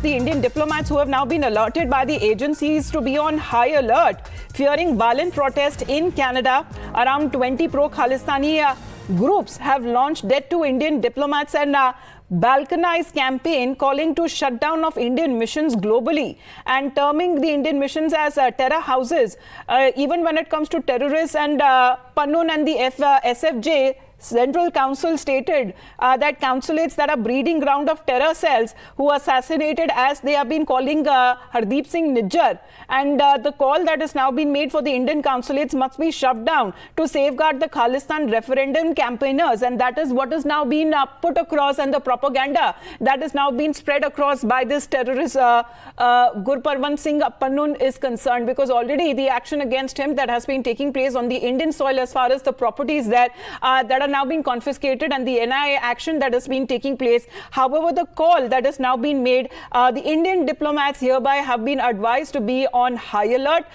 The Indian diplomats who have now been alerted by the agencies to be on high alert, fearing violent protest in Canada. Around 20 pro-Khalistani groups have launched death to Indian diplomats and balkanized campaign calling to shut down of Indian missions globally and terming the Indian missions as terror houses. Even when it comes to terrorists and Pannun and the SFJ, Central Council stated that consulates that are breeding ground of terror cells who assassinated, as they have been calling Hardeep Singh Nijjar, and the call that has now been made for the Indian consulates must be shut down to safeguard the Khalistan referendum campaigners, and that is what has now been put across, and the propaganda that has now been spread across by this terrorist Gurparwant Singh Pannun is concerned, because already the action against him that has been taking place on the Indian soil as far as the properties that are now being confiscated and the NIA action that has been taking place. However, the call that has now been made, the Indian diplomats hereby have been advised to be on high alert.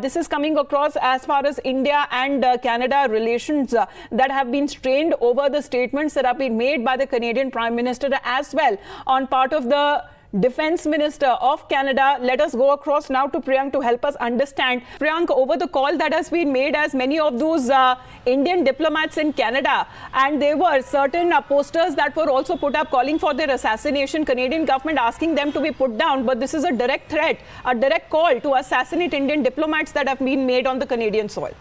This is coming across as far as India and Canada relations that have been strained over the statements that have been made by the Canadian Prime Minister as well on part of the Defense Minister of Canada. Let us go across now to Priyank to help us understand. Priyank, over the call that has been made as many of those Indian diplomats in Canada, and there were certain posters that were also put up calling for their assassination, Canadian government asking them to be put down, but this is a direct threat, a direct call to assassinate Indian diplomats that have been made on the Canadian soil.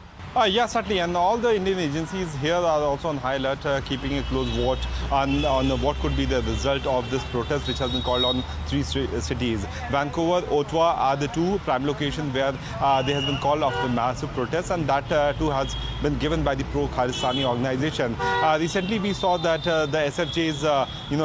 Yes, certainly, and all the Indian agencies here are also on high alert, keeping a close watch on what could be the result of this protest, which has been called on three cities. Vancouver, Ottawa are the two prime locations where there has been call of the massive protest, and that too has been given by the pro-Khalistani organization. Recently, we saw that the SFJ's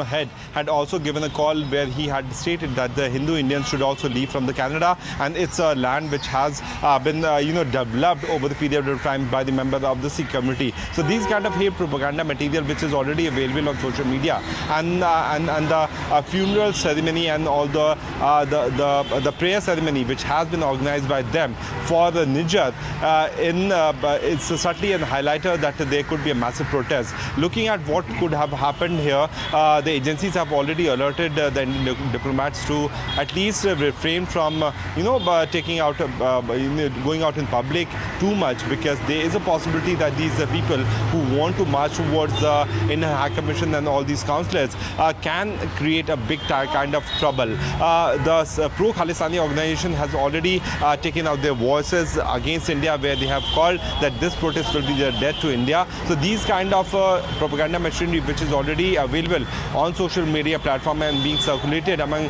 head had also given a call where he had stated that the Hindu Indians should also leave from the Canada, and it's a land which has been developed over the period of time by the members of the Sikh community. So these kind of hate propaganda material, which is already available on social media, and the funeral ceremony and all the prayer ceremony which has been organized by them for the Nijjar, it's certainly a highlighter that there could be a massive protest. Looking at what could have happened here, the agencies have already alerted the Indian diplomats to at least refrain from taking out going out in public too much, because there is a possibility that these people who want to march towards the Indian High Commission and all these councillors can create a big kind of trouble. The pro-Khalistani organization has already taken out their voices against India, where they have called that this protest will be their death to India. So these kind of propaganda machinery, which is already available on social media platform and being circulated among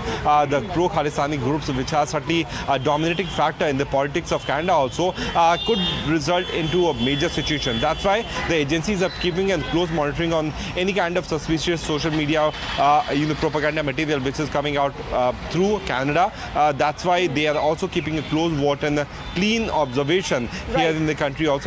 the pro-Khalistani groups, which are certainly a dominating factor in the politics of Canada also, could result into a major situation. That's why the agencies are keeping a close monitoring on any kind of suspicious social media propaganda material which is coming out through Canada. That's why they are also keeping a close watch and a clean observation here in the country also.